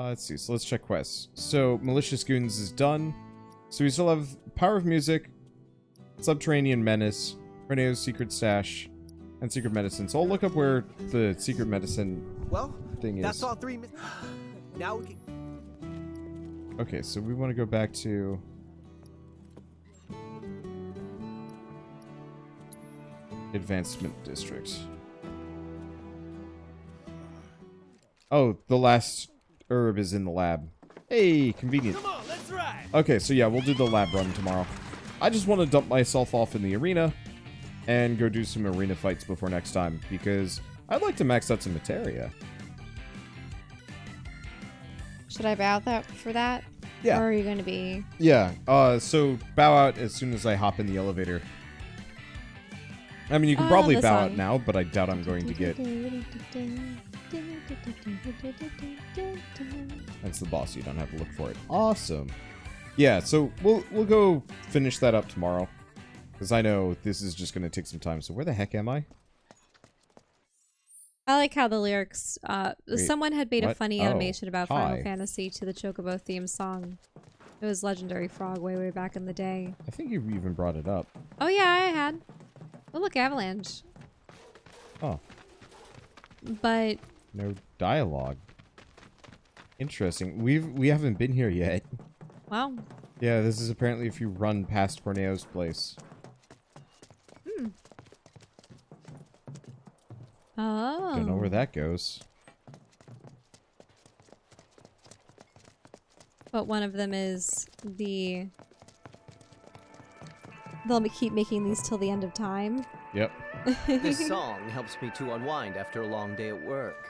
Let's see. So let's check quests. So Malicious Goons is done. So we still have Power of Music, Subterranean Menace, Reneo's Secret Stash, and Secret Medicine. So I'll look up where the Secret Medicine thing is. That's all three. Now we can... Okay, so we want to go back to... Advancement District. Oh, the last herb is in the lab. Hey, convenient. Come on, let's ride. Okay, so yeah, we'll do the lab run tomorrow. I just want to dump myself off in the arena and go do some arena fights before next time, because I'd like to max out some materia. Should I bow out for that? Yeah. Or are you going to be... Yeah, so bow out as soon as I hop in the elevator. I mean, you can probably bow out now, but I doubt I'm going to get... That's the boss, you don't have to look for it. Awesome. Yeah, so we'll go finish that up tomorrow. Because I know this is just going to take some time. So where the heck am I? I like how the lyrics... someone had made a funny Oh, animation about Final hi. Fantasy to the Chocobo theme song. It was Legendary Frog way back in the day. I think you even brought it up. Oh yeah, I had. Oh look, Avalanche. Oh. But... No dialogue. Interesting. We haven't been here yet. Wow. Yeah, this is apparently if you run past Corneo's place. Hmm. Oh. Don't know where that goes. But one of them is the... They'll keep making these till the end of time. Yep. This song helps me to unwind after a long day at work.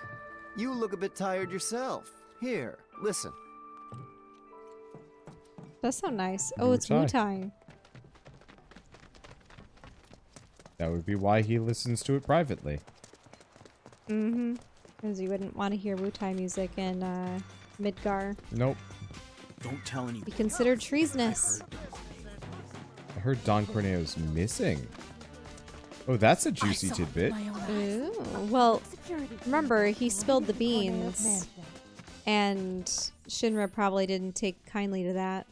You look a bit tired yourself. Here, listen. That's so nice. Oh, it's Wu-Tai. That would be why he listens to it privately. Mm-hmm. Because you wouldn't want to hear Wu-Tai music in Midgar. Nope. Don't tell anyone. Be considered treasonous. I heard Don Corneo's missing. Oh, that's a juicy tidbit. Ooh. Well, remember, he spilled the beans. And Shinra probably didn't take kindly to that.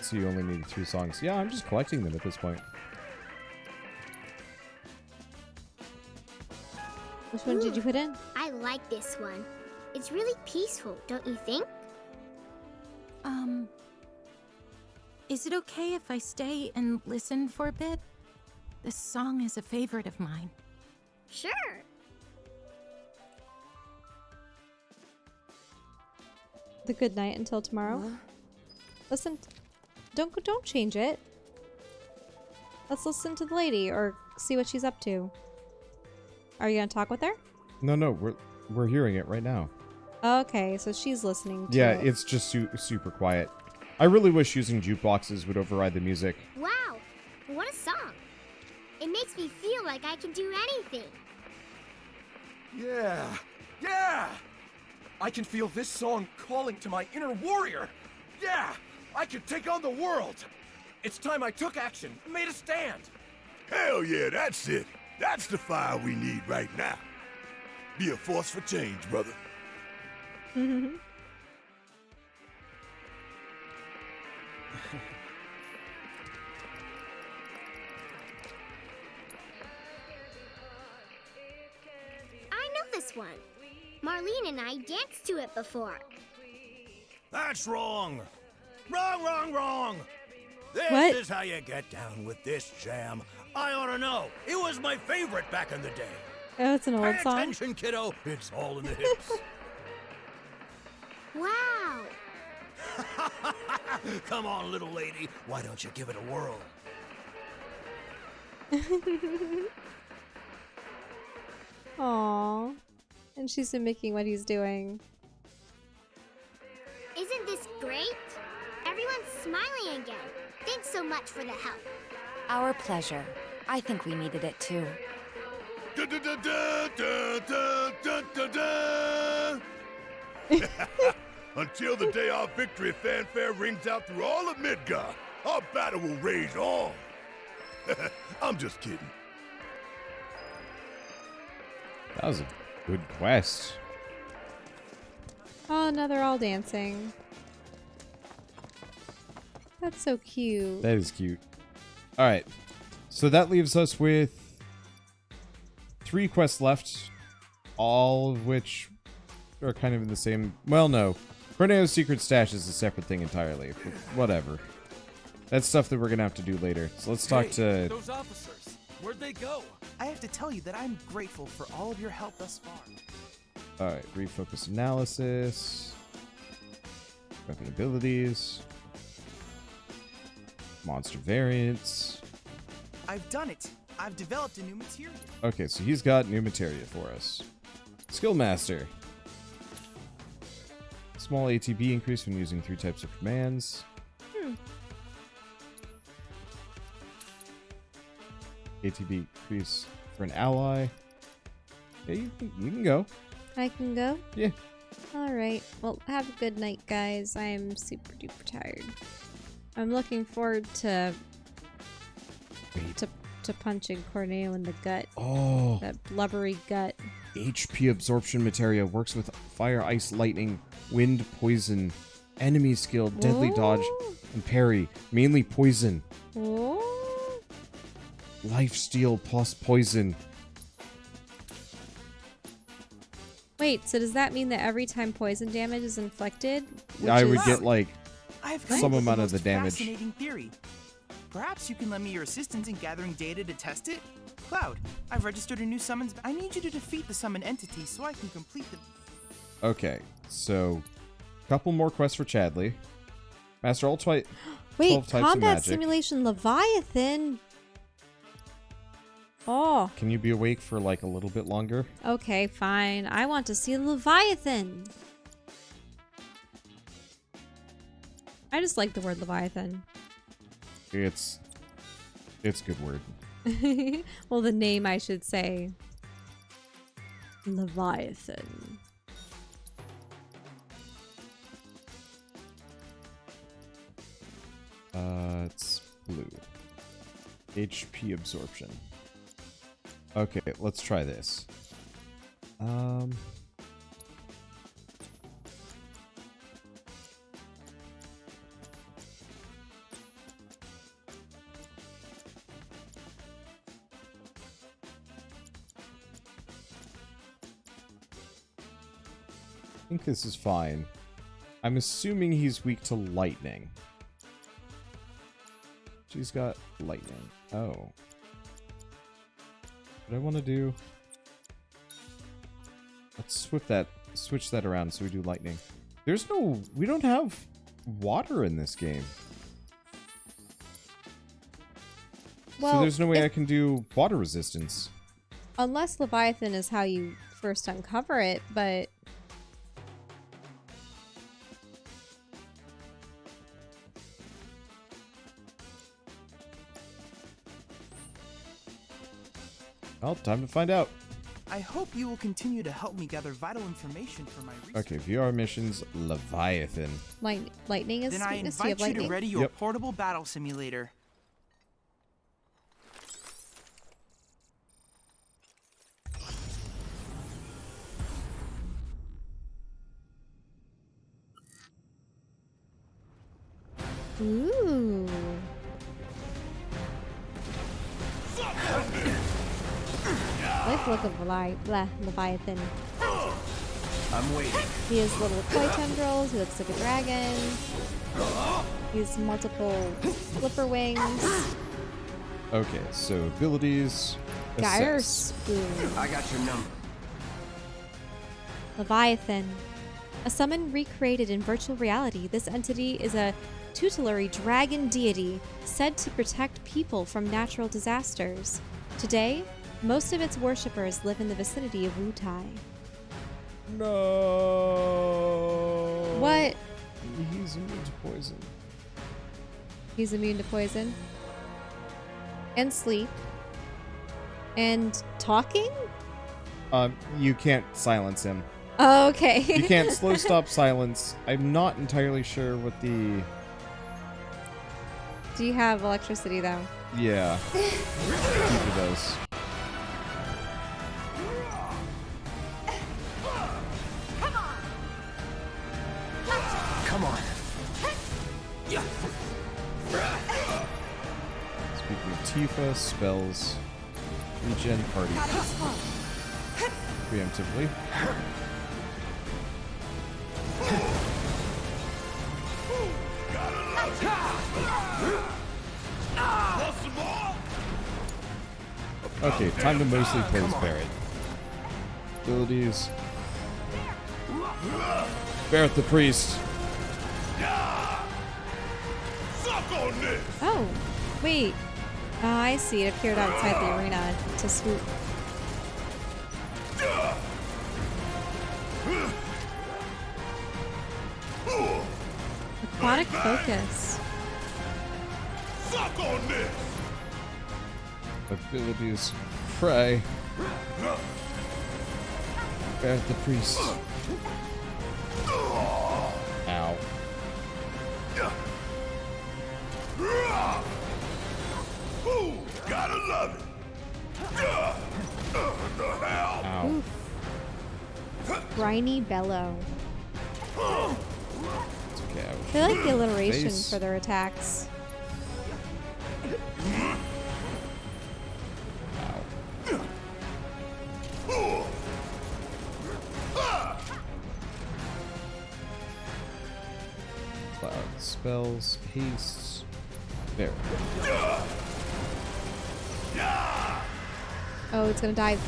So you only need 2 songs. Yeah, I'm just collecting them at this point. Which one did you put in? I like this one. It's really peaceful, don't you think? Is it okay if I stay and listen for a bit? This song is a favorite of mine. Sure. The good night until tomorrow. Listen, don't change it. Let's listen to the lady or see what she's up to. Are you gonna talk with her? No, we're hearing it right now. Okay, so she's listening to Yeah, it. it's just super quiet. I really wish using jukeboxes would override the music. Wow, what a song. It makes me feel like I can do anything. Yeah! I can feel this song calling to my inner warrior. Yeah! I can take on the world. It's time I took action, made a stand. Hell yeah, that's it. That's the fire we need right now. Be a force for change, brother. I know this one. Marlene and I danced to it before. That's wrong. Wrong. This What? is how you get down with this jam. I ought to know. It was my favorite back in the day. Oh, it's an old Pay song. attention, kiddo. It's all in the hips. Wow. Come on, little lady. Why don't you give it a whirl? Aww. And she's mimicking what he's doing. Isn't this great? Everyone's smiling again. Thanks so much for the help. Our pleasure. I think we needed it too. Until the day our victory fanfare rings out through all of Midgar, our battle will rage on. I'm just kidding. That was a good quest. Oh, now they're all dancing. That's so cute. That is cute. Alright. So that leaves us with 3 quests left. All of which are kind of in the same... Well, no. Corneo's secret stash is a separate thing entirely. But whatever. That's stuff that we're going to have to do later. So let's talk to... Those officers, where'd they go? I have to tell you that I'm grateful for all of your help thus far. Alright, refocus analysis. Weapon abilities. Monster variants. I've done it. I've developed a new material. Okay, so he's got new materia for us. Skill Master. Small ATB increase when using 3 types of commands. ATB increase for an ally. Yeah, you can go. I can go? Yeah. Alright. Well, have a good night, guys. I am super duper tired. I'm looking forward to punching Corneo in the gut. Oh. That blubbery gut. HP absorption materia works with fire, ice, lightning, wind, poison, enemy skill, deadly dodge, and parry. Mainly poison. Oh. Life steal plus poison. Wait, so does that mean that every time poison damage is inflicted? I would is- get like I've some amount of the most damage. Fascinating theory. Perhaps you can lend me your assistance in gathering data to test it? Cloud, I've registered a new summons. I need you to defeat the summon entity so I can complete the... Okay, so couple more quests for Chadley. Master all 12 Wait, types of combat magic. simulation Leviathan. Oh, Can you be awake for like a little bit longer? okay, fine. I want to see Leviathan. I just like the word Leviathan. It's a good word. Well, the name, I should say. Leviathan. It's blue. HP absorption. Okay, let's try this. I think this is fine. I'm assuming he's weak to lightning. She's got lightning. Oh. What I want to do... Let's switch that around so we do lightning. There's no... We don't have water in this game. Well, so there's no way if- I can do water resistance. Unless Leviathan is how you first uncover it, but... Well, time to find out. I hope you will continue to help me gather vital information for my research. Okay, VR missions, Leviathan. Lightning is Then I sweetness. Do you have invite you to lightning? ready your Yep. portable battle simulator. Ooh. Look of Leviathan. I'm waiting. He has little koi tendrils. He looks like a dragon. He has multiple flipper wings. Okay, so abilities. Gyre Assess. spoon. I got your number. Leviathan. A summon recreated in virtual reality, this entity is a tutelary dragon deity said to protect people from natural disasters. Today, most of its worshippers live in the vicinity of Wutai. No. What? He's immune to poison. He's immune to poison. And sleep. And talking? You can't silence him. Oh, okay. You can't slow stop silence. I'm not entirely sure what the... Do you have electricity, though? Yeah. Keeper does. Tifa spells regen party preemptively. Okay, time to mostly play as Barret. Abilities. Barret the Priest. Oh, wait. Oh, I see. It appeared outside the arena to swoop. Aquatic focus. Abilities. Pray. Barret the Priest. Ow. Gotta love it. Ow. Oof. Briny bellow. It's okay. They like the alliteration Face. for their attacks. Cloud spells, hastes. There. Oh, it's gonna dive.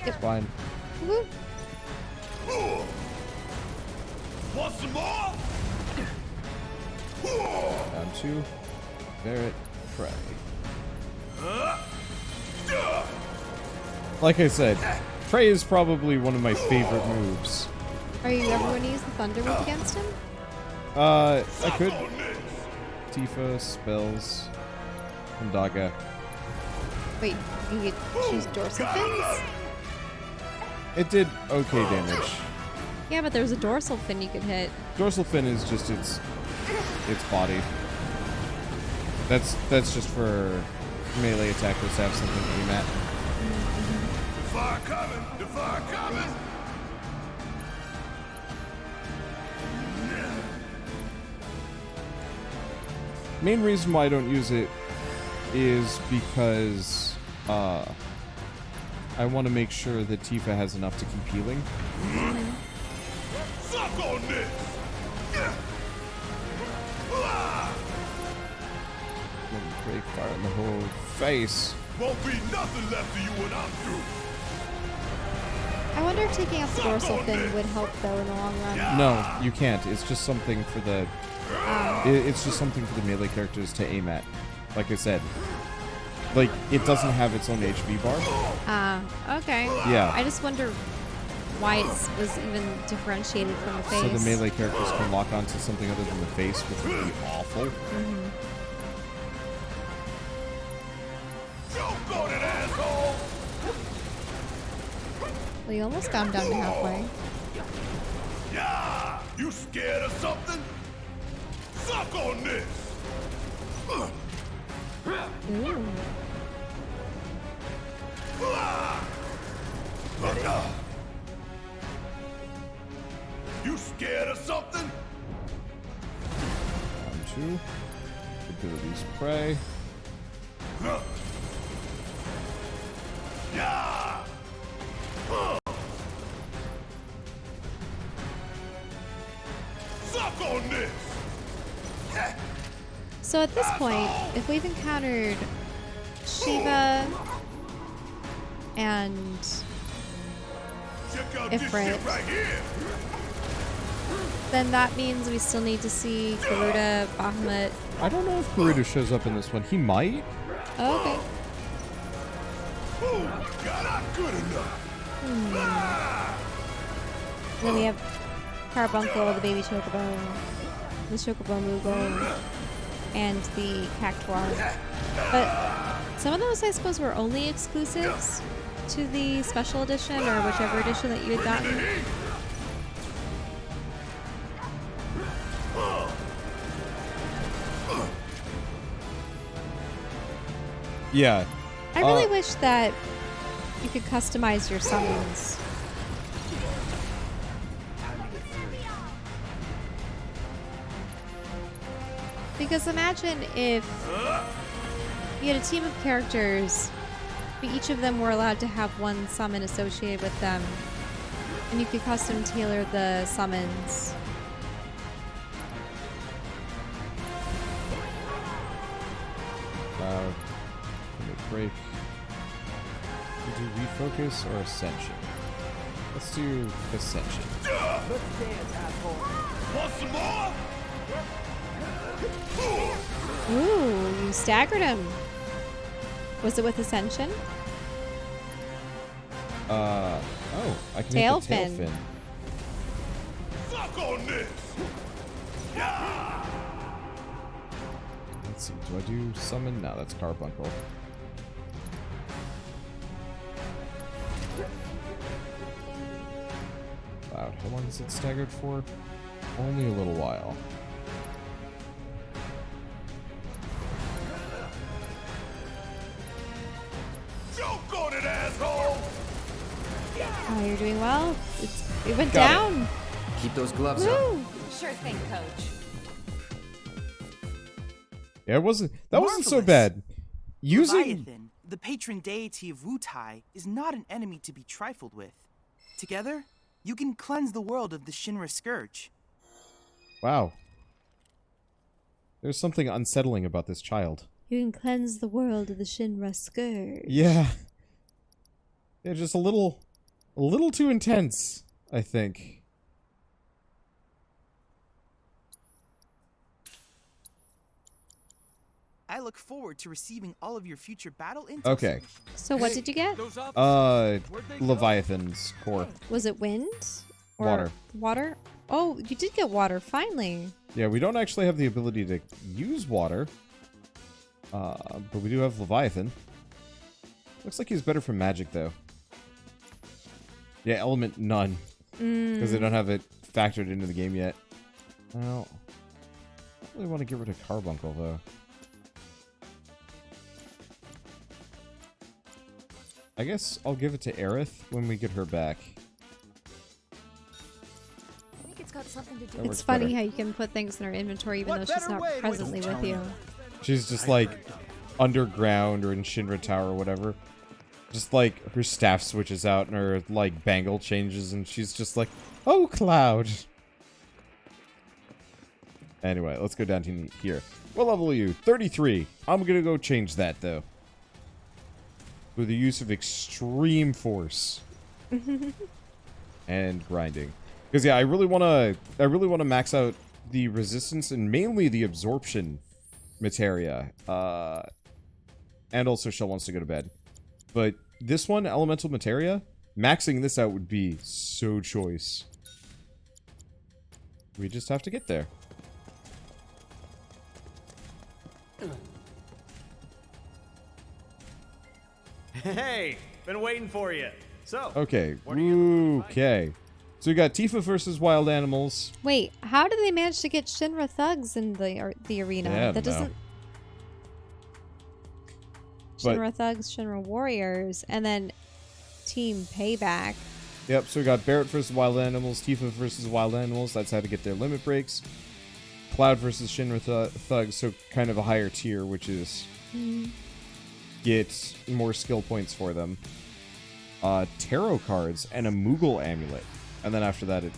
It's fine. Woo. Want some more? Down 2. Barret. Pray. Like I said, Pray is probably one of my favorite moves. Are you ever going to use the Thunder Whip against him? I could. Tifa, spells, and Daga. Wait, you could choose dorsal fins? It did okay damage. Yeah, but there's a dorsal fin you could hit. Dorsal fin is just its body. That's just for melee attackers to have something to aim at. The fire coming! The fire coming! Main reason why I don't use it is because I want to make sure that Tifa has enough to keep healing. Suck on this! Break fire in the whole face. Won't be nothing left of you when I'm through. I wonder if taking off the dorsal fin would help, though, in the long run. No, you can't. It's just something for the. It's just something for the melee characters to aim at. Like I said, like it doesn't have its own HP bar. Okay. Yeah. I just wonder why it was even differentiated from the face. So the melee characters can lock onto something other than the face, which would be awful. Choke on it, asshole! Well, you almost got him down to halfway. Yeah! You scared of something? Suck on this! Ooh. Look out! You scared of something? Down 2. Abilities pray. Yeah! Suck on this! So at this point, if we've encountered Shiva and Check out this Ifrit, shit right here! then that means we still need to see Garuda, Bahamut. I don't know if Garuda shows up in this one. He might. Oh, okay. Ooh, God, not good enough! Then we have Carbuncle, the baby Chocobo, the Chocobo Moogle, and the Cactuar. But some of those, I suppose, were only exclusives to the special edition or whichever edition that you had gotten. Yeah. I really wish that you could customize your summons. Because imagine if You had a team of characters, but each of them were allowed to have one summon associated with them. And you could custom tailor the summons. Let me break. We do refocus or ascension. Let's do ascension. Let's dance, asshole. Want some more? Ooh, you staggered him. Was it with Ascension? Oh, I can Tail hit the tail fin. fin. Fuck on this! Yeah! Let's see, do I do summon? No, that's Carbuncle. Wow, how long is it staggered for? Only a little while. Joke on it, asshole! Oh, you're doing well. It went Got it. down. Keep those gloves up. Woo! Sure thing, coach. Yeah, it wasn't. That wasn't so Marvelous. bad. Using. Leviathan, the patron deity of Wutai, is not an enemy to be trifled with. Together, you can cleanse the world of the Shinra scourge. Wow. There's something unsettling about this child. You can cleanse the world of the Shinra scourge. Yeah. Yeah, just a little too intense, I think. I look forward to receiving all of your future battle intel. Okay. So what did you get? Leviathan's core. Was it wind? Or Water. Water? Oh, you did get water, finally. Yeah, we don't actually have the ability to use water. But we do have Leviathan. Looks like he's better for magic, though. Yeah, element none. Because they don't have it factored into the game yet. Well, I really want to get rid of Carbuncle, though. I guess I'll give it to Aerith when we get her back. I think it's got something to do That with works It's funny better. how you can put things in her inventory even What though she's better not way presently with you. She's just like underground or in Shinra Tower or whatever. Just like her staff switches out and her like bangle changes and she's just like, oh, Cloud. Anyway, let's go down to here. What level are you? 33. I'm gonna go change that though. With the use of extreme force. And grinding. Because yeah, I really wanna max out the resistance and mainly the absorption materia. And also Shell wants to go to bed. But this one, elemental materia, maxing this out would be so choice. We just have to get there. Hey, been waiting for you. So, Okay. what are you Okay. So we got Tifa versus wild animals. Wait, how did they manage to get Shinra thugs in the arena? Yeah, I that don't know. doesn't. But- Shinra thugs, Shinra warriors, and then Team Payback. Yep, so we got Barrett versus wild animals, Tifa versus wild animals. That's how to get their limit breaks. Cloud versus Shinra thugs, so kind of a higher tier, which is get more skill points for them. Tarot cards and a Moogle amulet. And then after that, it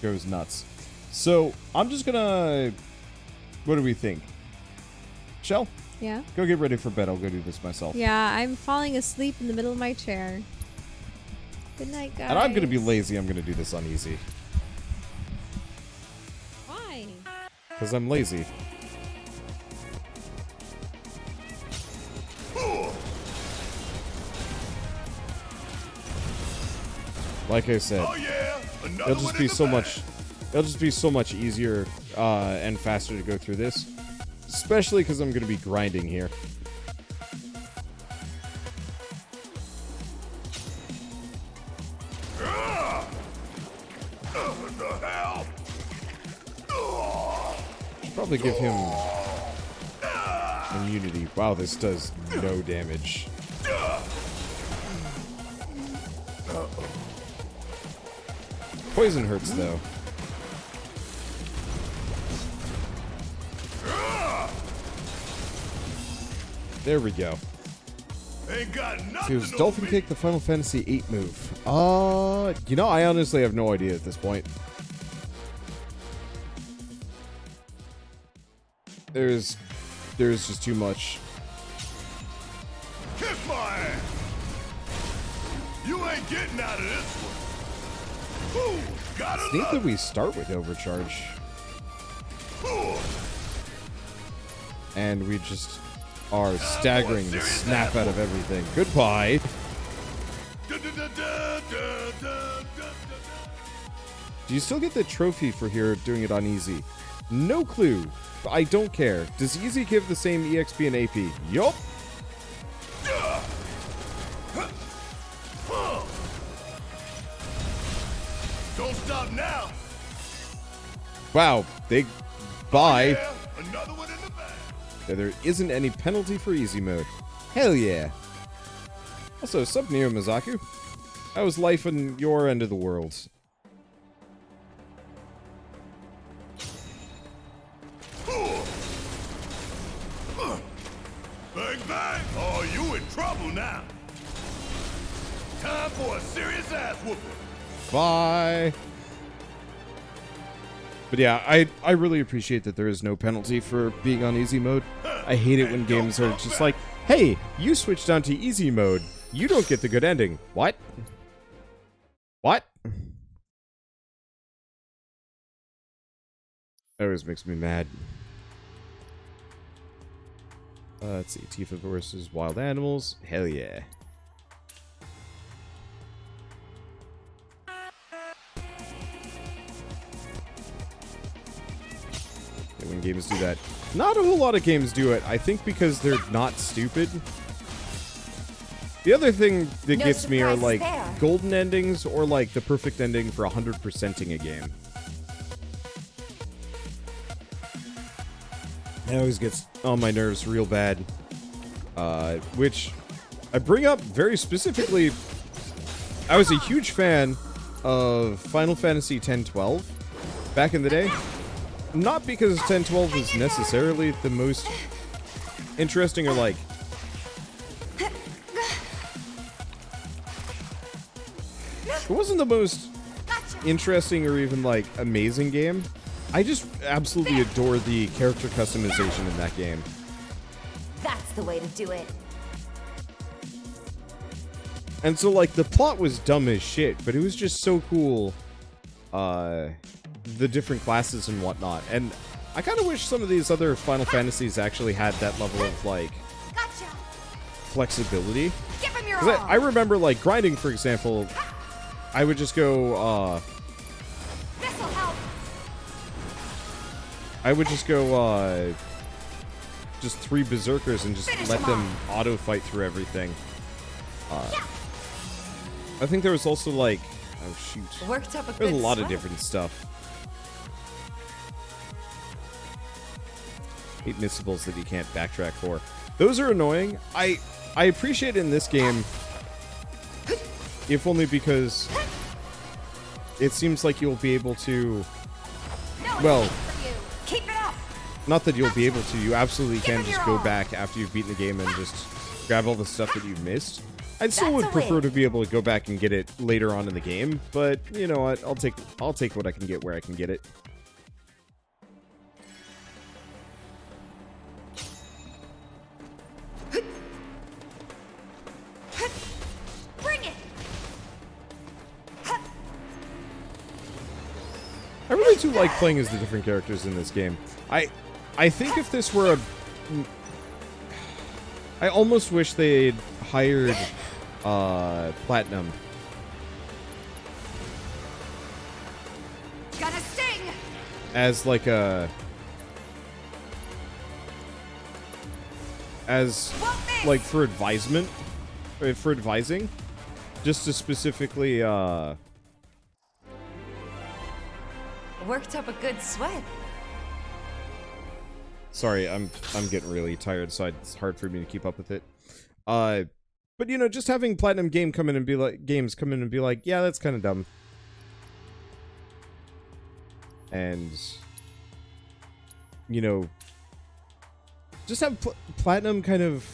goes nuts. So, I'm just gonna... What do we think? Shell, Yeah? go get ready for bed. I'll go do this myself. Yeah, I'm falling asleep in the middle of my chair. Good night, guys. And I'm gonna be lazy. I'm gonna do this on easy. Why? Because I'm lazy. Like I said, Oh yeah, another it'll just one be in the so bag. much. It'll just be so much easier and faster to go through this, especially because I'm going to be grinding here. What the hell? Should probably give him immunity. Wow, this does no damage. Poison hurts though. There we go. Ain't got So nothing it was on Dolphin me. Kick, the Final Fantasy VIII move. You know, I honestly have no idea at this point. There's just too much. Kiss my ass. You ain't getting out of this one. Ooh, gotta It's neat love that we start with Overcharge. Ooh. And we just are staggering the snap out of everything. Goodbye. Do you still get the trophy for here doing it on easy? No clue. But I don't care. Does easy give the same EXP and AP? Yup. Don't stop now. Wow. Bye. Yeah, another one in the bag. Yeah, there isn't any penalty for easy mode. Hell yeah. Also, sup Neo Mizaku? How was life on your end of the world? Bang bang! Oh, you in trouble now. Time for a serious ass whooping. Bye. But yeah, I really appreciate that there is no penalty for being on easy mode. I hate it when games are just like, hey, you switched on to easy mode. You don't get the good ending. What? What? That always makes me mad. Let's see. Tifa versus Wild Animals. Hell yeah. When games do that. Not a whole lot of games do it. I think because they're not stupid. The other thing that gets me are like golden endings or like the perfect ending for 100%ing a game. That always gets on my nerves real bad. Which I bring up very specifically. I was a huge fan of Final Fantasy X-12 back in the day. Not because 10-12 was necessarily the most interesting or like... It wasn't the most interesting or even like amazing game. I just absolutely adore the character customization in that game. That's the way to do it. And so like the plot was dumb as shit, but it was just so cool. The different classes and whatnot, and I kind of wish some of these other Final Fantasies actually had that level of like flexibility. Because I remember like grinding, for example, I would just go just 3 berserkers and just let them auto fight through everything. I think there was also like, oh shoot, Worked up a there's a good lot of sweat. different stuff. 8 missables that you can't backtrack for. Those are annoying. I appreciate it in this game, if only because it seems like you'll be able to, well, Keep it up. not that you'll be able to, you absolutely can just go back after you've beaten the game and just grab all the stuff that you've missed. I still would prefer to be able to go back and get it later on in the game, but you know what? I'll take what I can get where I can get it. Bring it. I really do like playing as the different characters in this game. I think if this were a... I almost wish they'd hired Platinum. Gonna sting. As like a... As like for advisement, or for advising, just to specifically Worked up a good sweat. Sorry, I'm getting really tired, so it's hard for me to keep up with it. But you know, just having Platinum games come in and be like, yeah, that's kind of dumb. And you know, just have Platinum kind of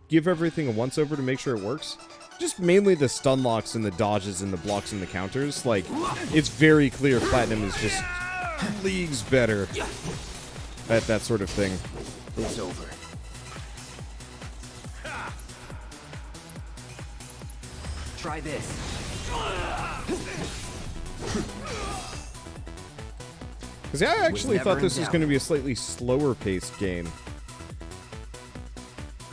give everything a once-over to make sure it works. Just mainly the stun locks and the dodges and the blocks and the counters. Like, it's very clear Platinum is just leagues better at that sort of thing. It's over. Try this. Because I actually thought this was going to be a slightly slower paced game.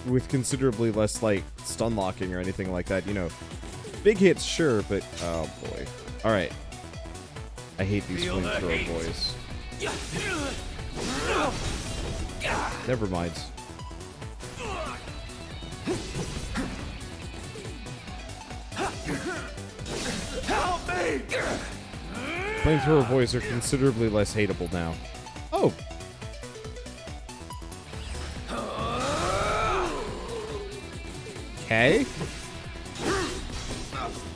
With considerably less, like, stun locking or anything like that. You know, big hits, sure, but... Oh, boy. Alright. I hate these flamethrower boys. Never mind. Help me! Flamethrower boys are considerably less hateable now. Oh! Okay.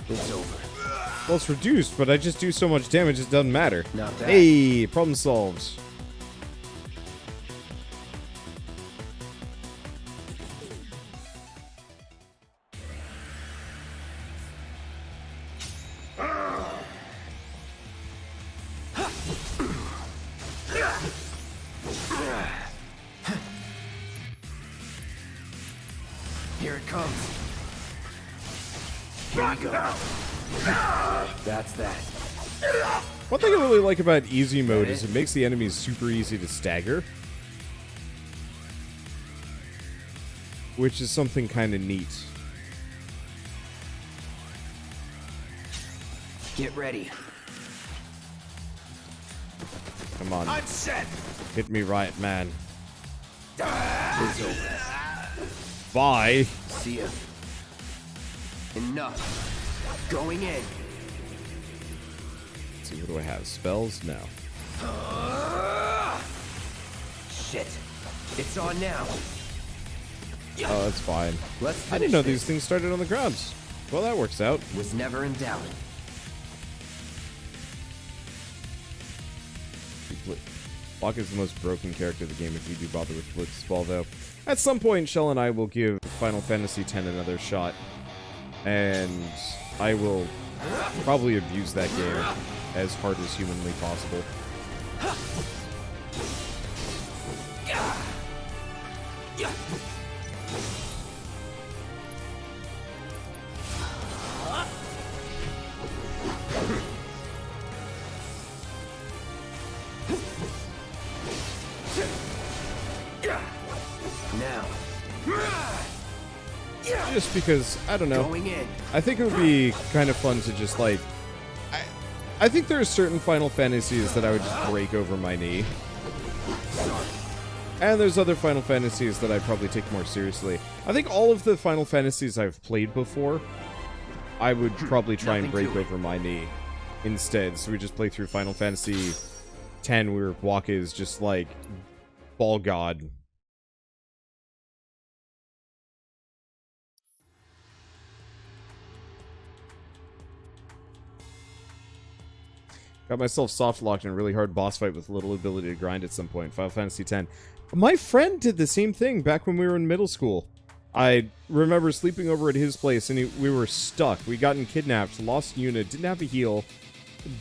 It's over. Well, it's reduced, but I just do so much damage it doesn't matter. Not bad. Hey, problem solved. Here it comes. Here we go. That's that. One thing I really like about easy mode is it makes the enemies super easy to stagger. Which is something kind of neat. Get ready. Come on. I'm set. Hit me right, man. It's over. Bye. See ya. Enough. Going in. Let's see, what do I have? Spells? No. Shit. It's on now. Oh, that's fine. Let's I didn't know finish these things started on the ground. Well, that works out. Was never in doubt. Locke is the most broken character of the game if you do bother with Blitzball, though. At some point, Shell and I will give Final Fantasy X another shot. And I will probably abuse that game as hard as humanly possible. Now. Just because, I don't know. Going in. I think it would be kind of fun to just, like... I think there are certain Final Fantasies that I would just break over my knee. And there's other Final Fantasies that I'd probably take more seriously. I think all of the Final Fantasies I've played before, I would probably try and break over my knee instead. So we just play through Final Fantasy X where Waka is just like ball god. Got myself soft locked in a really hard boss fight with little ability to grind at some point. Final Fantasy X. My friend did the same thing back when we were in middle school. I remember sleeping over at his place and we were stuck. We gotten kidnapped, lost unit, didn't have a heal,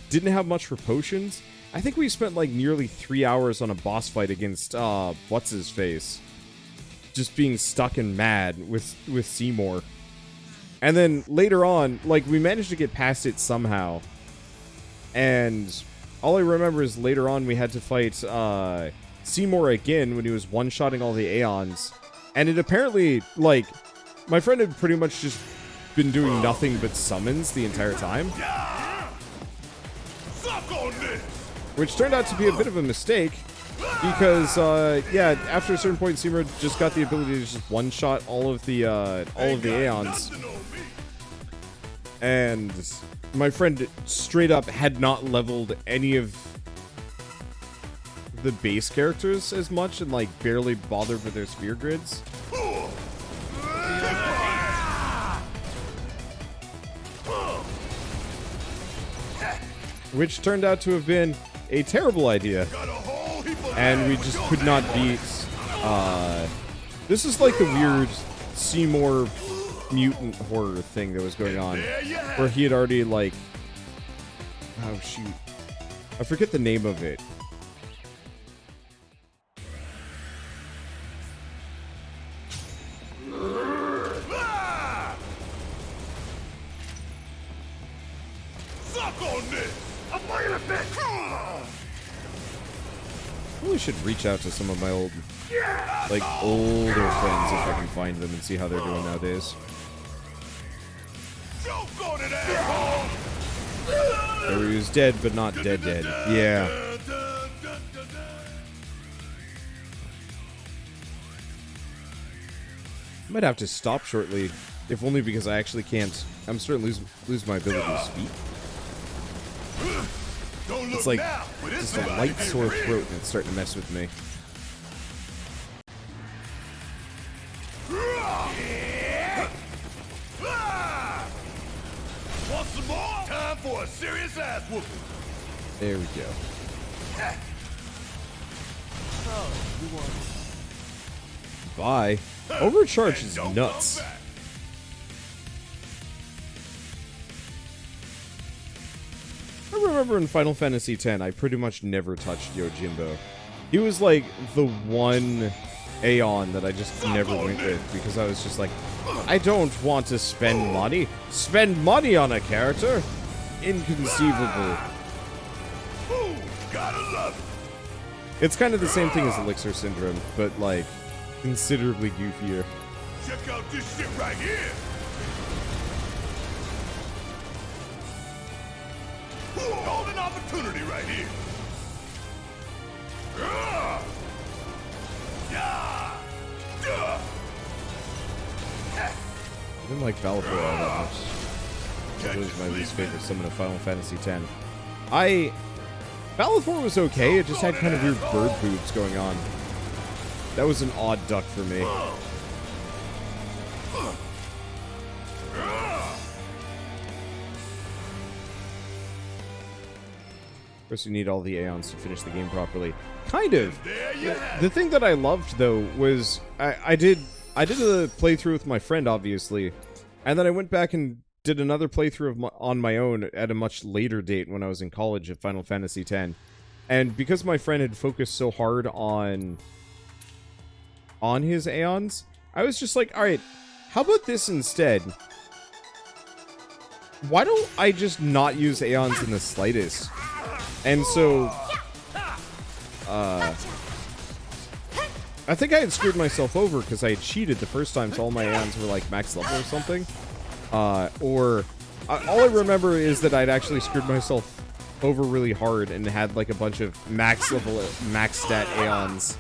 didn't have much for potions. I think we spent like nearly 3 hours on a boss fight against, what's-his-face. Just being stuck and mad with Seymour. And then later on, like, we managed to get past it somehow. And all I remember is later on we had to fight Seymour again when he was one-shotting all the Aeons. And it apparently, like, my friend had pretty much just been doing nothing but summons the entire time. Which turned out to be a bit of a mistake. Because, yeah, after a certain point, Seymour just got the ability to just one-shot all of the Aeons. And my friend straight up had not leveled any of the base characters as much and, like, barely bothered with their sphere grids. Which turned out to have been a terrible idea. And we just could not beat, this is like the weird Seymour mutant horror thing that was going on, where he had already, like, oh shoot, I forget the name of it. Suck on this! I'm playing a bit! I really should reach out to some of my old, like, older friends if I can find them and see how they're doing nowadays. Or he was dead, but not dead. Yeah. Might have to stop shortly, if only because I actually can't. I'm starting to lose my ability to speak. It's like just a light sore throat, and it's starting to mess with me. Want some more? Time for a serious ass whooping. There we go. Bye. Overcharge is nuts. I remember in Final Fantasy X, I pretty much never touched Yojimbo. He was like the one Aeon that I just never went with because I was just like, I don't want to spend money. Spend money on a character? Inconceivable. Ooh, gotta love it. It's kind of the same thing as Elixir Syndrome, but like considerably goofier. Check out this shit right here. Golden opportunity right here. I didn't like Valor all that much. That was my least favorite summon of Final Fantasy X. Valor was okay, it just had kind of weird bird boobs going on. That was an odd duck for me. Of course, you need all the Aeons to finish the game properly. Kind of. The thing that I loved, though, was I did a playthrough with my friend, obviously, and then I went back and did another playthrough on my own at a much later date when I was in college of Final Fantasy X. And because my friend had focused so hard on his Aeons, I was just like, alright, how about this instead? Why don't I just not use Aeons in the slightest? And so, I think I had screwed myself over because I had cheated the first time, so all my Aeons were like max level or something. All I remember is that I'd actually screwed myself over really hard and had like a bunch of max level, max stat Aeons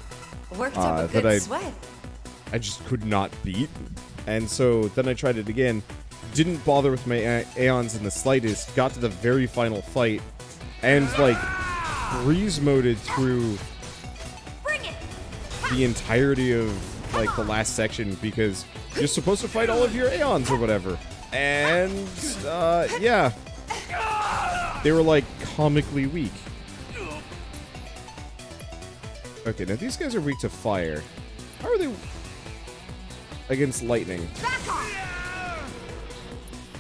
Worked up a good sweat. I just could not beat. And so then I tried it again, didn't bother with my Aeons in the slightest, got to the very final fight, and like breeze moded through the entirety of like the last section because you're supposed to fight all of your Aeons or whatever. And yeah, they were like comically weak. Okay, now these guys are weak to fire. How are they against lightning?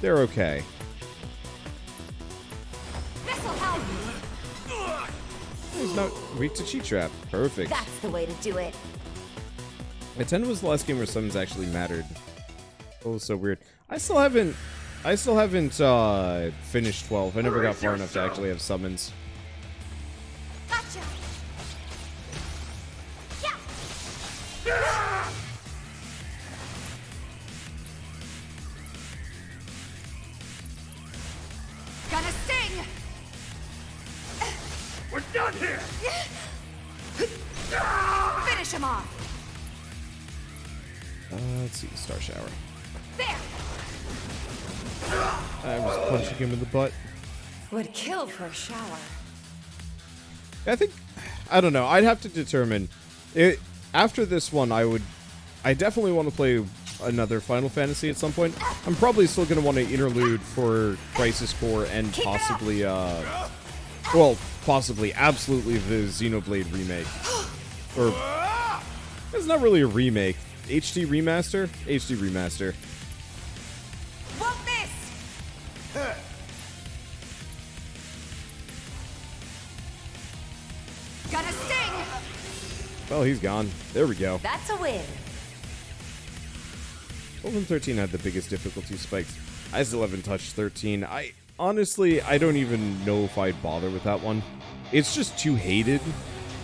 They're okay. He's not weak to cheat trap. Perfect. That's the way to do it. My 10 was the last game where summons actually mattered. Oh, so weird. I still haven't finished 12. I never got far enough to actually have summons. Gotcha. Gonna sting! We're done here. Finish him off! Let's see, Star Shower. There! I was punching him in the butt. Would kill for a shower. I don't know. I'd have to determine. After this one, I definitely want to play another Final Fantasy at some point. I'm probably still going to want to interlude for Crisis Core and possibly, possibly, absolutely the Xenoblade remake. Or, it's not really a remake. HD remaster? HD remaster. Whoop this! Gonna sting! Well, he's gone. There we go. That's a win. 12 and 13 had the biggest difficulty spikes. I still haven't touched 13. Honestly, I don't even know if I'd bother with that one. It's just too hated,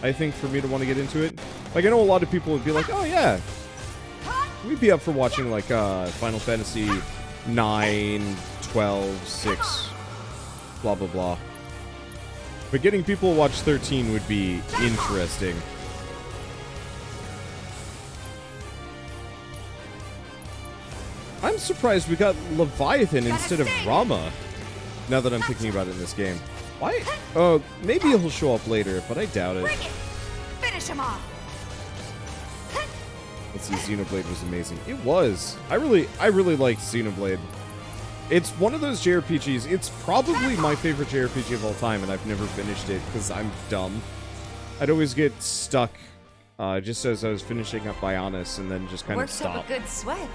I think, for me to want to get into it. Like, I know a lot of people would be like, oh yeah, we'd be up for watching, like, Final Fantasy 9, 12, 6, blah, blah, blah. But getting people to watch 13 would be interesting. I'm surprised we got Leviathan instead of Rama, now that I'm thinking about it in this game. Why? Oh, maybe he'll show up later, but I doubt it. Finish him off. Let's see, Xenoblade was amazing. It was. I really liked Xenoblade. It's one of those JRPGs. It's probably my favorite JRPG of all time, and I've never finished it because I'm dumb. I'd always get stuck just as I was finishing up Bionis, and then just kind of stop. Works up a good sweat.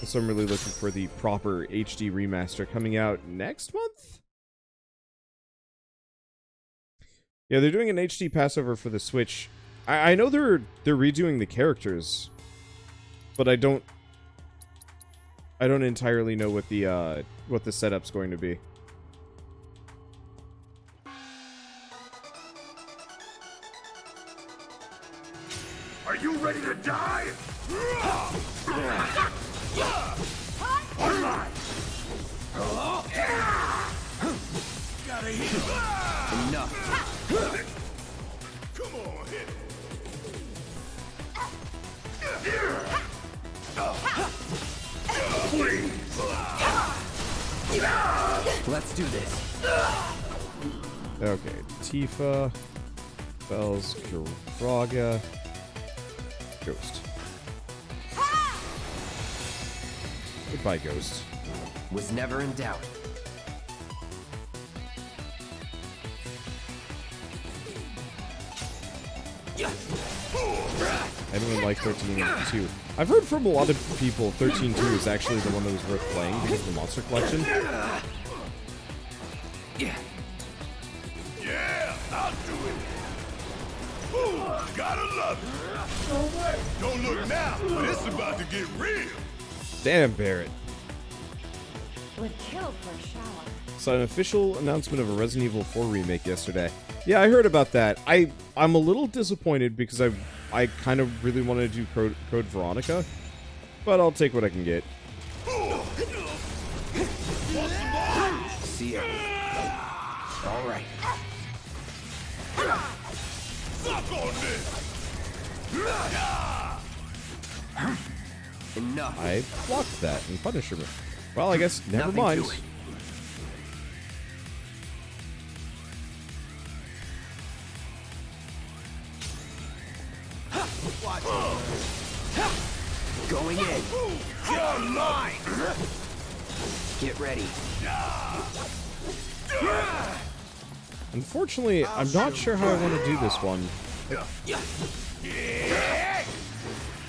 So I'm really looking for the proper HD remaster coming out next month? Yeah, they're doing an HD passover for the Switch. I know they're redoing the characters, but I don't entirely know what the setup's going to be. Are you ready to die? Online. Gotta heal. Enough. Come on, hit it. Let's do this. Okay, Tifa, Bells, Kiraga, Ghost. Goodbye, Ghost. Was never in doubt. I don't even like 13-2. I've heard from a lot of people 13-2 is actually the one that was worth playing because of the monster collection. Yeah, I'll do it. Ooh, gotta love it. Don't look now, but it's about to get real. Damn, Barrett. Would kill for a shower. Saw an official announcement of a Resident Evil 4 remake yesterday. Yeah, I heard about that. I'm a little disappointed because I kind of really wanted to do Code Veronica, but I'll take what I can get. See ya. All right. Suck on this. Enough. I blocked that and punished him. Well, I guess never Nothing mind. to it. Going in. You're mine. Get ready. Unfortunately, I'm not sure how I want to do this one.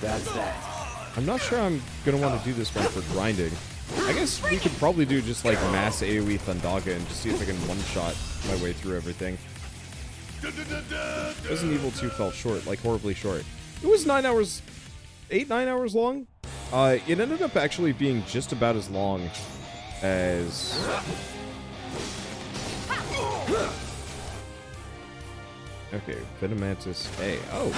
That's that. I'm not sure I'm going to want to do this one for grinding. I guess we could probably do just like mass AoE Thundaga and just see if I can one-shot my way through everything. Resident Evil 2 fell short, like horribly short. It was 9 hours, 8-9 hours long. It ended up actually being just about as long as... Okay, Venomantis A. Oh, I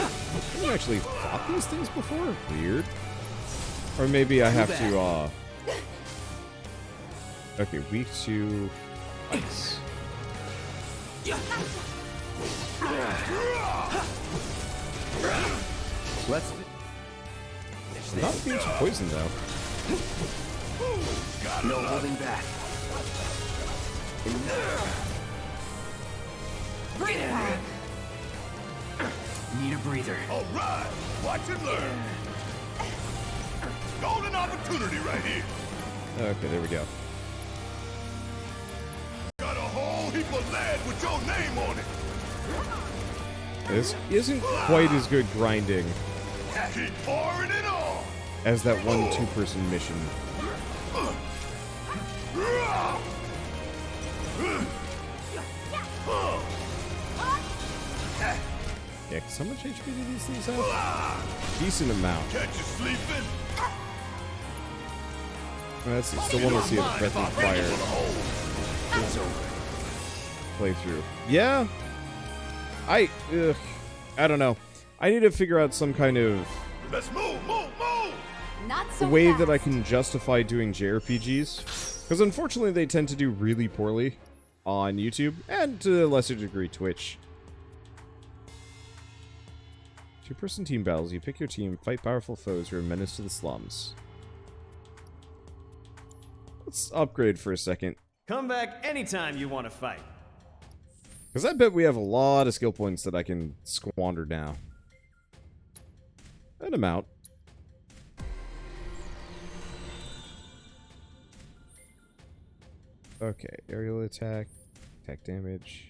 haven't actually fought these things before? Weird. Or maybe I have to, Okay, weak to ice. Let's I'm not being too poisoned, though. no holding back. Need a breather. All right, watch and learn. Golden opportunity right here. Okay, there we go. Got a whole heap of land with your name on it. This isn't quite as good grinding Keep pouring it on. as that one two-person mission. Yeah, cause how much HP do these things have? Decent amount. Catch you sleeping. Let's see, still want to see a Breath of Fire playthrough. Yeah, I don't know. I need to figure out some kind of Let's move. Not so way fast. that I can justify doing JRPGs, because unfortunately they tend to do really poorly on YouTube and to a lesser degree Twitch. Two-person team battles. You pick your team, fight powerful foes who are a menace to the slums. Let's upgrade for a second, Come back anytime you want to fight. because I bet we have a lot of skill points that I can squander now. An amount. Okay, aerial attack, attack damage.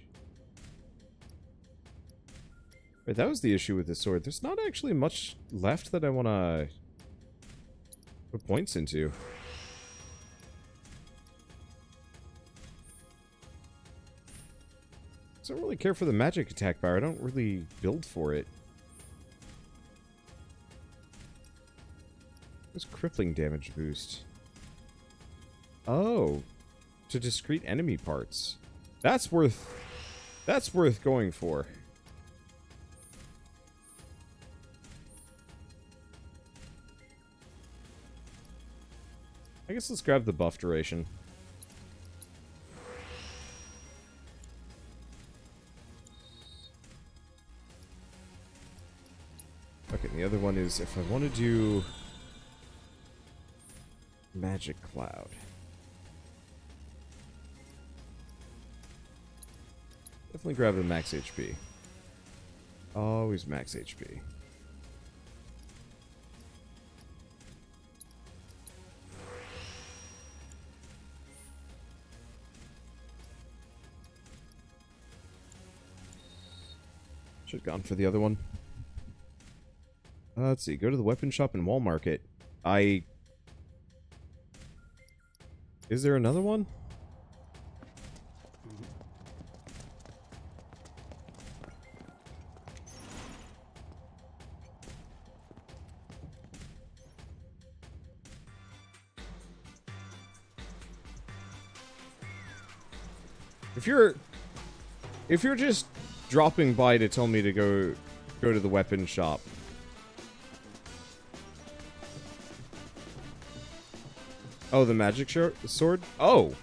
Wait, that was the issue with this sword. There's not actually much left that I want to put points into. I don't really care for the magic attack bar. I don't really build for it. What's crippling damage boost? Oh, to discrete enemy parts. That's worth going for. I guess let's grab the buff duration. Okay, and the other one is if I want to do Magic Cloud. Definitely grab the max HP. Always max HP. Should have gone for the other one. Let's see. Go to the weapon shop in Wall Market. Is there another one? If you're just dropping by to tell me to go to the weapon shop, oh, the magic sword? Oh!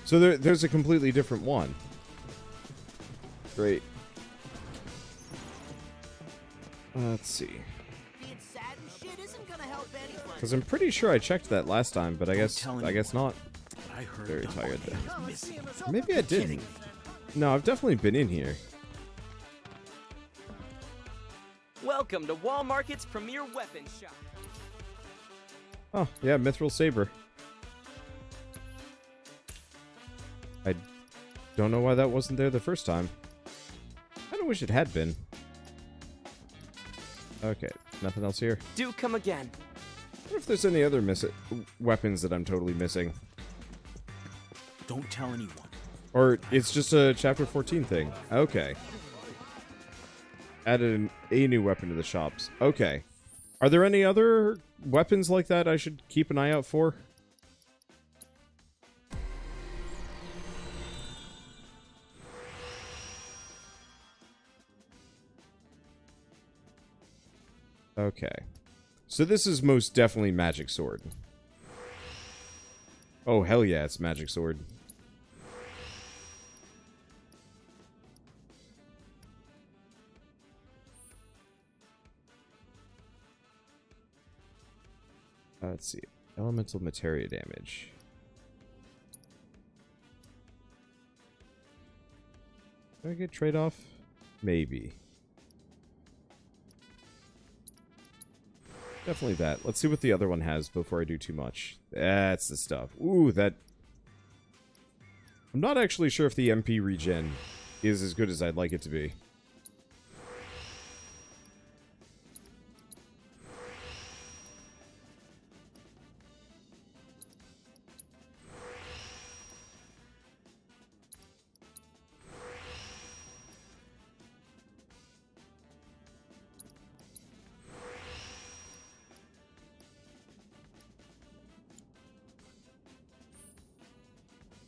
So there's a completely different one. Great. Let's see. Because I'm pretty sure I checked that last time, but I guess not. Very tired though. Maybe I didn't. No, I've definitely been in here. Welcome to Wall Market's premier weapon shop. Oh, yeah, Mithril Saber. I don't know why that wasn't there the first time. I don't wish it had been. Okay, nothing else here. Do come again. I wonder if there's any other weapons that I'm totally missing. Don't tell anyone. Or it's just a Chapter 14 thing. Okay. Added a new weapon to the shops. Okay. Are there any other weapons like that I should keep an eye out for? Okay. So this is most definitely Magic Sword. Oh, hell yeah, it's Magic Sword. Let's see. Elemental materia damage. Do I get trade-off? Maybe. Definitely that. Let's see what the other one has before I do too much. That's the stuff. Ooh, that... I'm not actually sure if the MP regen is as good as I'd like it to be.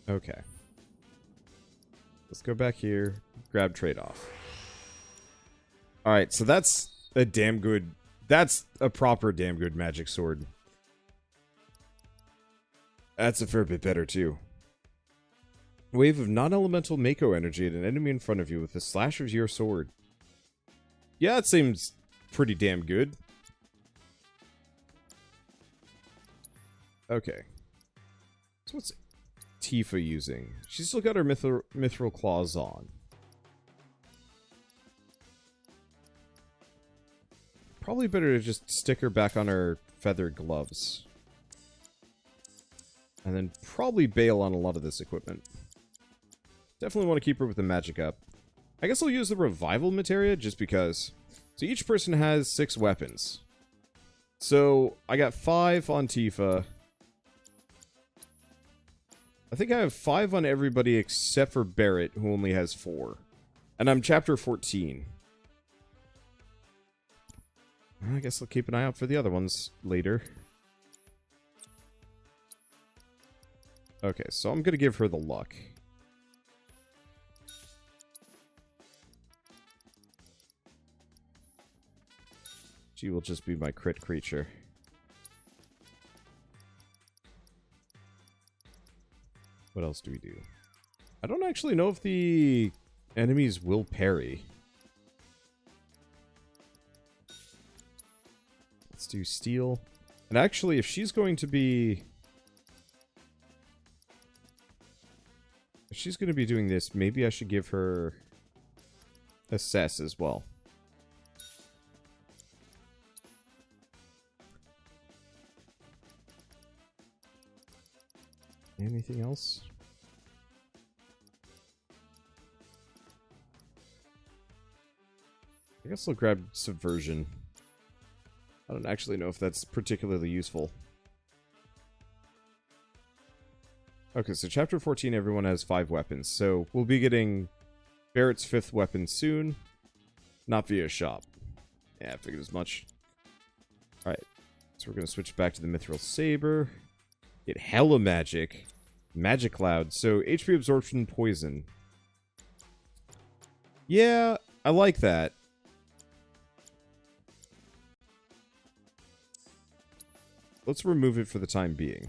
Okay. Let's go back here. Grab trade-off. Alright, so that's a damn good... That's a proper damn good magic sword. That's a fair bit better, too. Wave of non-elemental mako energy at an enemy in front of you with a slash of your sword. Yeah, it seems pretty damn good. Okay. So what's Tifa using? She's still got her mithril claws on. Probably better to just stick her back on her feathered gloves. And then probably bail on a lot of this equipment. Definitely want to keep her with the magic up. I guess I'll use the revival materia just because. So each person has 6 weapons. So I got 5 on Tifa. I think I have 5 on everybody except for Barrett, who only has 4. And I'm chapter 14. I guess I'll keep an eye out for the other ones later. Okay, so I'm gonna give her the luck. She will just be my crit creature. What else do we do? I don't actually know if the enemies will parry. Let's do steel. And actually, if she's going to be... If she's going to be doing this, maybe I should give her assess as well. Anything else? I guess I'll grab subversion. I don't actually know if that's particularly useful. Okay, so chapter 14, everyone has 5 weapons. So we'll be getting Barrett's 5th weapon soon. Not via shop. Yeah, I figured as much. Alright, so we're going to switch back to the Mithril Saber. Get hella magic. Magic Cloud. So HP absorption, poison. Yeah, I like that. Let's remove it for the time being.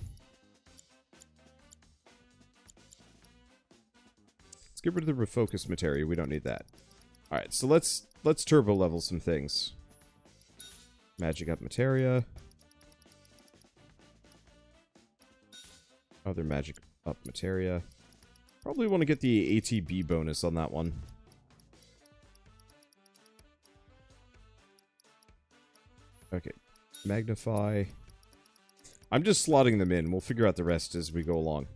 Let's get rid of the Refocus materia. We don't need that. Alright, so let's turbo level some things. Magic up materia. Other magic up materia. Probably want to get the ATB bonus on that one. Okay. Magnify. I'm just slotting them in. We'll figure out the rest as we go along.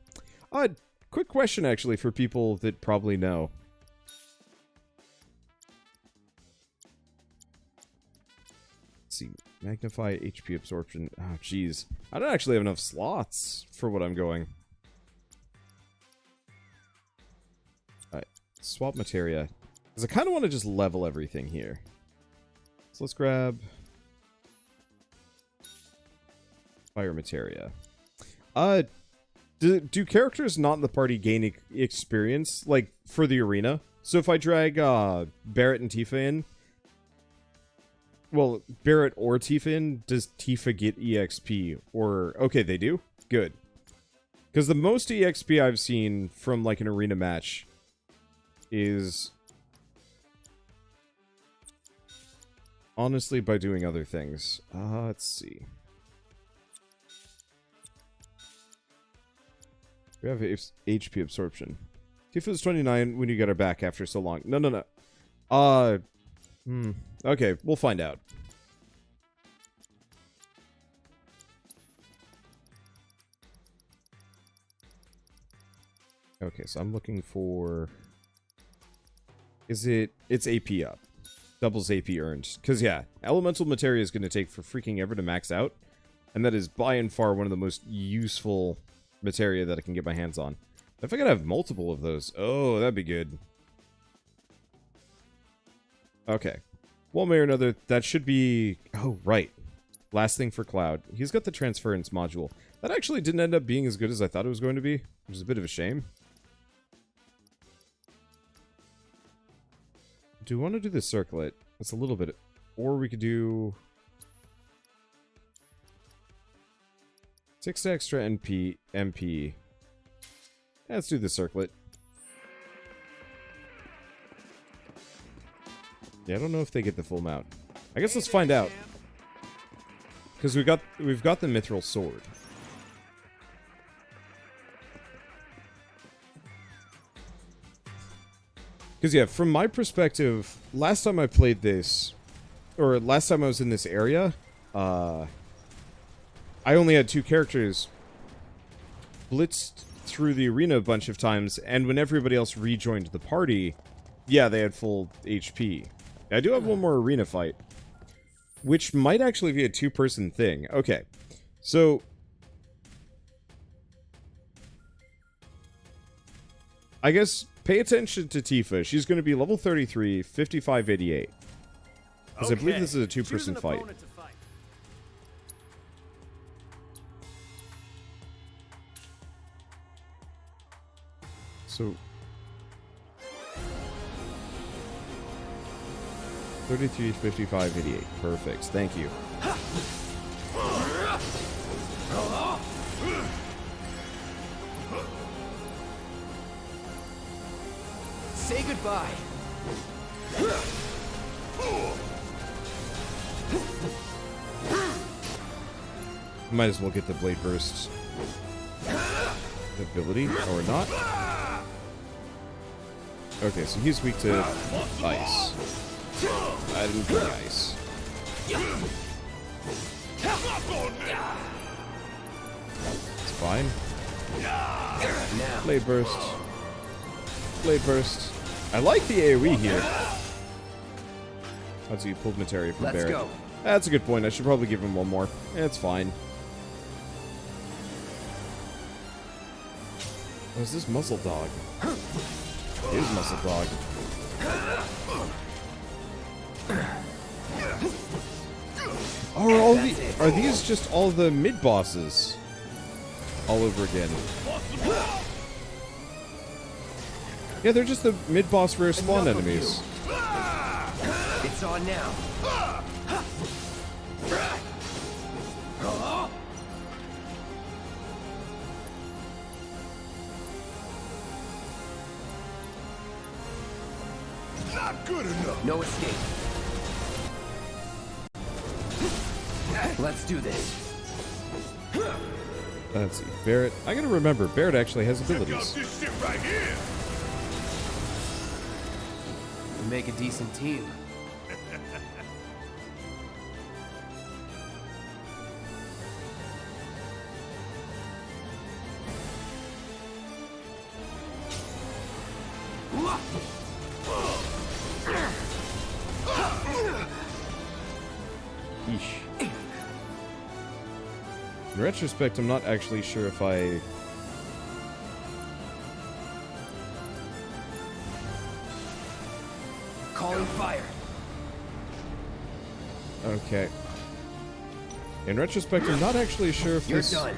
Quick question, actually, for people that probably know. Let's see. Magnify, HP absorption. Oh, jeez. I don't actually have enough slots for what I'm going. Alright. Swap materia. Because I kind of want to just level everything here. So let's grab... Fire materia. Do characters not in the party gain experience, like, for the arena? So if I drag Barrett and Tifa in... Well, Barrett or Tifa in, does Tifa get EXP? Or... Okay, they do? Good. Because the most EXP I've seen from, like, an arena match is... honestly, by doing other things. Let's see. We have HP absorption. Tifa's 29 when you get her back after so long. No. Okay, we'll find out. Okay, so I'm looking for... It's AP up. Doubles AP earned. Because, yeah, elemental materia is going to take for freaking ever to max out. And that is by and far one of the most useful... materia that I can get my hands on. If I could have multiple of those, oh, that'd be good. Okay. One way or another, that should be... Oh, right. Last thing for Cloud. He's got the transference module. That actually didn't end up being as good as I thought it was going to be, which is a bit of a shame. Do we want to do the circlet? It's a little bit... Or we could do... 6 extra MP. Yeah, let's do the circlet. Yeah, I don't know if they get the full amount. I guess let's find out. Because we've got the mithril sword. Because yeah, from my perspective, last time I played this, or last time I was in this area, I only had 2 characters, blitzed through the arena a bunch of times, and when everybody else rejoined the party, yeah, they had full HP. I do have one more arena fight, which might actually be a 2-person thing. Okay, so... I guess, pay attention to Tifa. She's going to be level 33, 5588. Because I believe this is a 2-person fight. So... 33, 55, 88. Perfect. Thank you. Say goodbye. Might as well get the Blade Burst ability, or not. Okay, so he's weak to ice. I didn't bring ice. It's fine. Blade Burst. Blade Burst. I like the AoE here. That's you pulled materia from Barret. Go. That's a good point. I should probably give him one more. It's fine. Oh, is this Muzzle Dog? It is Muzzle Dog. Are these just all the mid-bosses? All over again. Yeah, they're just the mid-boss rare spawn enemies. It's on now. Not good enough. No escape. Let's do this. Let's see. Barret. I gotta remember, Barret actually has Check out abilities. this shit right here. We make a decent team. Eesh. In retrospect, I'm not actually sure if I... Calling fire. Okay. In retrospect, I'm not actually sure if this done.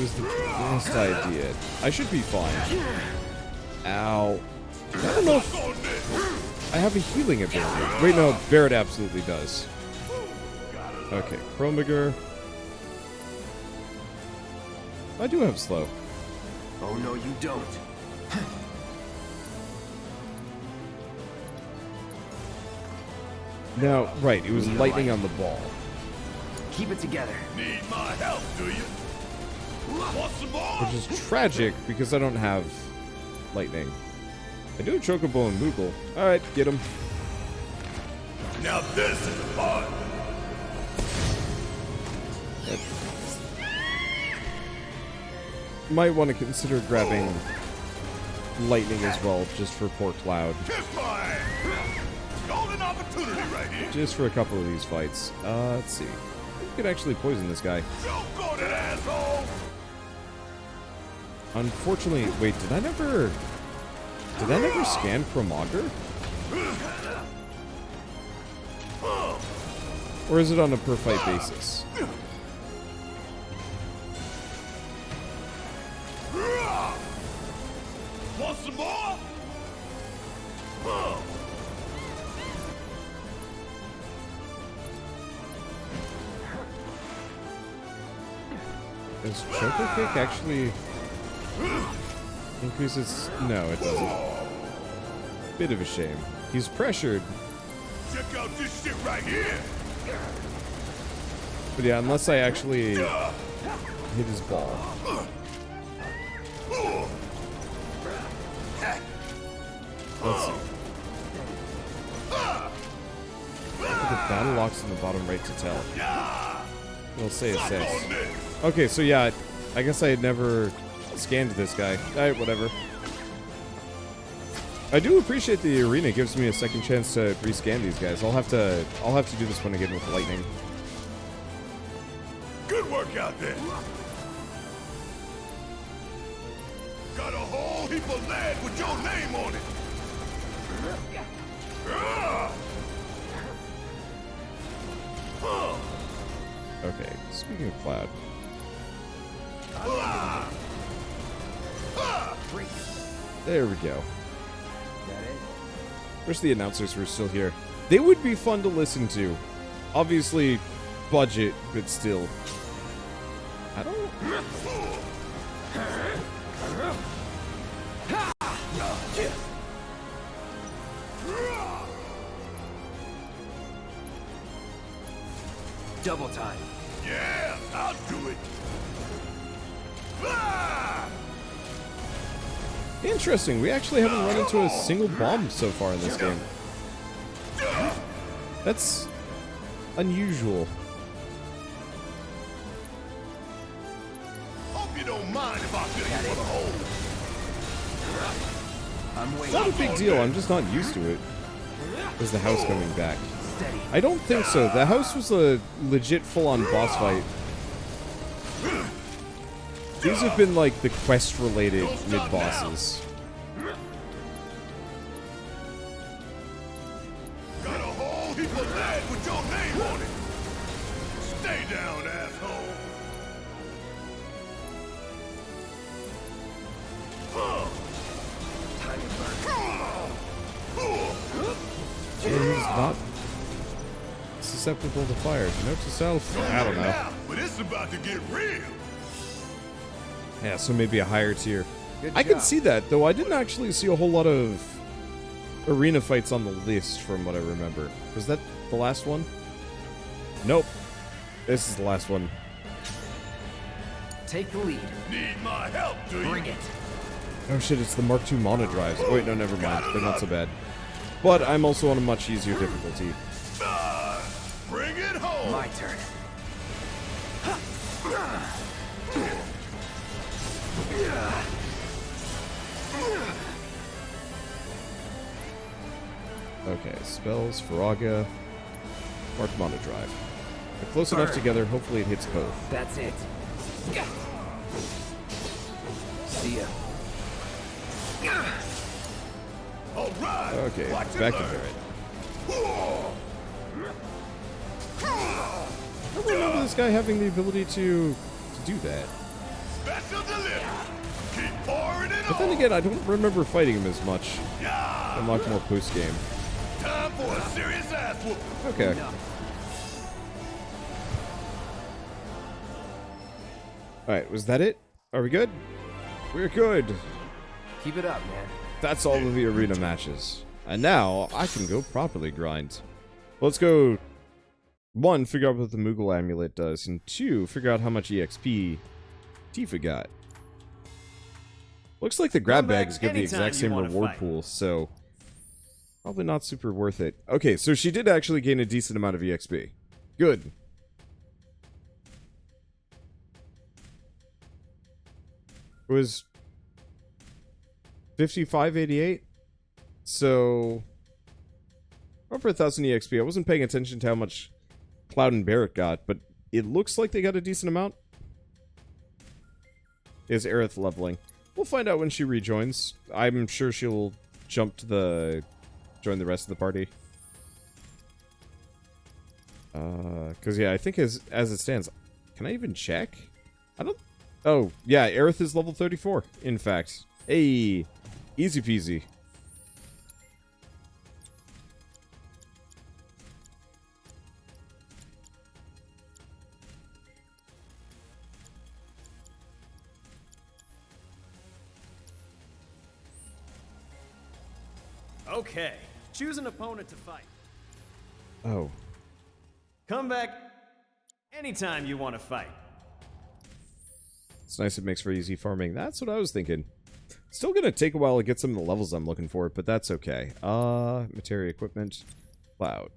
was the best idea. I should be fine. Ow. I don't know if I have a healing ability. Wait, no, Barret absolutely does. Okay, Chromager. I do have slow. Oh no, you don't. Now, right, it was lightning on the ball. Keep it together. Need my help, do you? Want some more? Which is tragic because I don't have lightning. I do have Chocobo and Moogle. Alright, get him. Now this is the part. Might want to consider grabbing lightning as well, just for poor Cloud. Kiss my ass. Golden opportunity right here. Just for a couple of these fights. Let's see. We could actually poison this guy. Don't go to that asshole. Unfortunately, wait, did I never scan Chromager? Or is it on a per fight basis? Want some more? Huh. Does Choco Kick actually increases? No, it doesn't. Bit of a shame. He's pressured. Check out this shit right here. But yeah, unless I actually hit his ball. Let's see. The battle locks in the bottom right to tell. It'll say assist. Okay, so yeah, I guess I had never scanned this guy. Alright, whatever. I do appreciate the arena gives me a second chance to rescan these guys. I'll have to do this one again with lightning. Good work out there. Got a whole heap of lead with your name on it. Okay, speaking of Cloud. There we go. Wish the announcers were still here. They would be fun to listen to. Obviously, budget, but still. I don't... Double time. Yeah, I'll do it. Interesting, we actually haven't run into a single bomb so far in this game. That's unusual. Hope you don't mind if I fill you for the hole. It's not a big deal, I'm just not used to it. Is the house coming back? I don't think so. The house was a legit full-on boss fight. These have been like the quest-related mid-bosses. Got a whole heap of lead with your name on it. Stay down, asshole. He's not susceptible to fire. Note to self. I don't know. But it's about to get real. Yeah, so maybe a higher tier. I can see that, though I didn't actually see a whole lot of arena fights on the list from what I remember. Was that the last one? Nope. This is the last one. Take the lead. Need my help, do you? Bring it. Oh shit, it's the Mark II mono drives. Oh wait, no, never mind. They're not so bad. But I'm also on a much easier difficulty. Bring it home. My turn. Okay, spells, Faraga, Mark mono drive. They're close enough together, hopefully it hits both. That's it. See ya. All right. Okay, back to Barrett. I don't remember this guy having the ability to do that. Special delivery. Keep pouring it But then on. again, I don't remember fighting him as much. Yeah. Unlock more post-game. Time for a serious ass whooping. Okay. Alright, was that it? Are we good? We're good. Keep it up, man. That's all of the arena matches. And now, I can go properly grind. Let's go... 1, figure out what the Moogle Amulet does, and 2, figure out how much EXP Tifa got. Looks like the grab bags give the exact same reward pool, so... probably not super worth it. Okay, so she did actually gain a decent amount of EXP. Good. It was 5588. So over 1,000 EXP. I wasn't paying attention to how much Cloud and Barrett got, but it looks like they got a decent amount. Is Aerith leveling? We'll find out when she rejoins. I'm sure she'll jump to join the rest of the party. Cause yeah, I think as it stands, can I even check? I don't. Oh yeah, Aerith is level 34. In fact, hey, Easy peasy. Okay, choose an opponent to fight. Oh. Come back anytime you want to fight. It's nice it makes for easy farming. That's what I was thinking. Still gonna take a while to get some of the levels I'm looking for, but that's okay. Materia equipment. Cloud.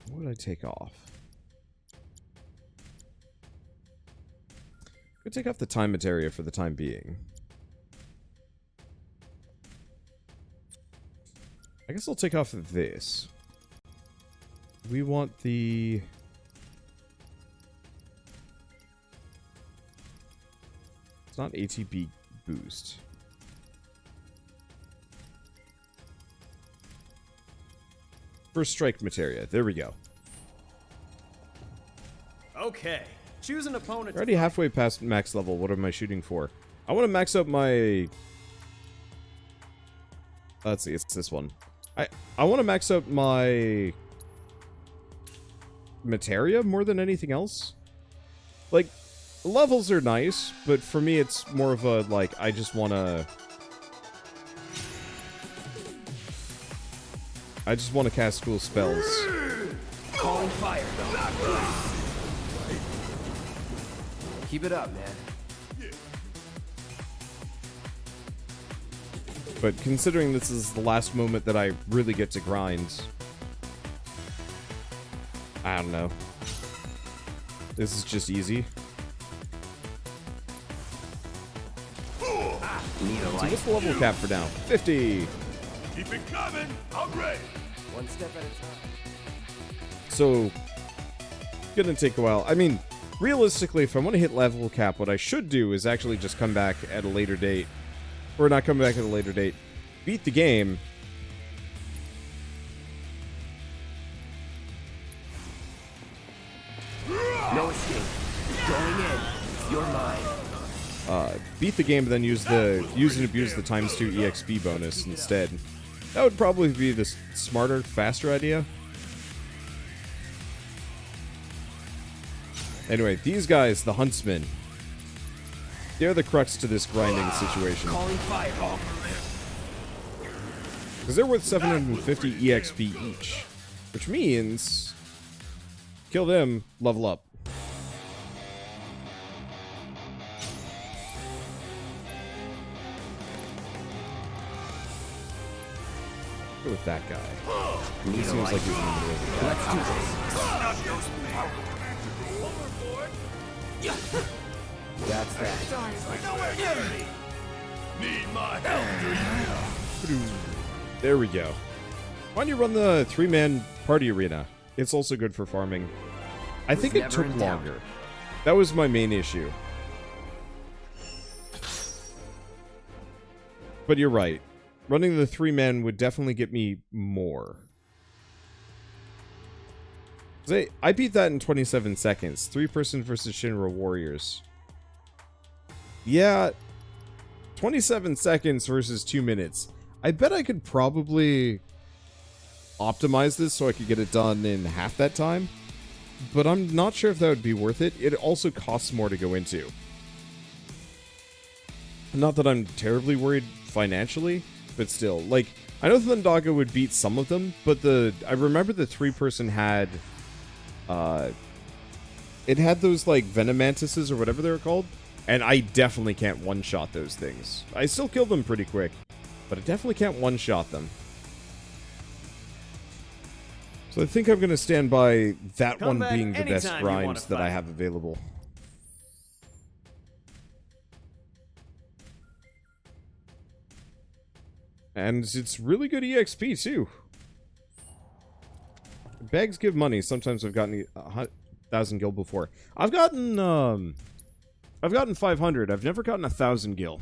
What would I take off? I'm gonna take off the time materia for the time being. I guess I'll take off this. We want the... It's not ATB boost. First strike materia. There we go. Okay, choose an opponent. Already halfway past max level. What am I shooting for? I want to max up my... Let's see, it's this one. I want to max up my materia more than anything else. Like, levels are nice, but for me it's more of a, like, I just want to... I just want to cast cool spells. Calling fire. Keep it up, man. But considering this is the last moment that I really get to grind, I don't know. This is just easy. So what's the level cap for now? 50! Keep it coming. I'm ready. One step at a time. So, gonna take a while. I mean, realistically, if I want to hit level cap, what I should do is actually just come back at a later date. Or not come back at a later date. Beat the game. No escape. Going in. You're mine. Beat the game, but then use and abuse the ×2 EXP bonus instead. That would probably be the smarter, faster idea. Anyway, these guys, the huntsmen, they're the crux to this grinding situation. Calling fire. Because they're worth 750 EXP each. Which means... kill them, level up. Go with that guy. He seems like he's in the middle of the Let's do this. That's that. Need my help, do you? There we go. Why don't you run the 3-man party arena? It's also good for farming. I think it took longer. That was my main issue. But you're right. Running the 3-man would definitely get me more. I beat that in 27 seconds. 3-person versus Shinra warriors. Yeah. 27 seconds versus 2 minutes. I bet I could probably optimize this so I could get it done in half that time. But I'm not sure if that would be worth it. It also costs more to go into. Not that I'm terribly worried financially, but still. Like, I know Thundaga would beat some of them, but I remember the 3-person had... it had those, like, Venom Mantises or whatever they were called. And I definitely can't one-shot those things. I still kill them pretty quick. But I definitely can't one-shot them. So I think I'm going to stand by that one being the best grind that I have available. And it's really good EXP, too. Bags give money. Sometimes I've gotten 1,000 gil before. I've gotten 500. I've never gotten 1,000 gil.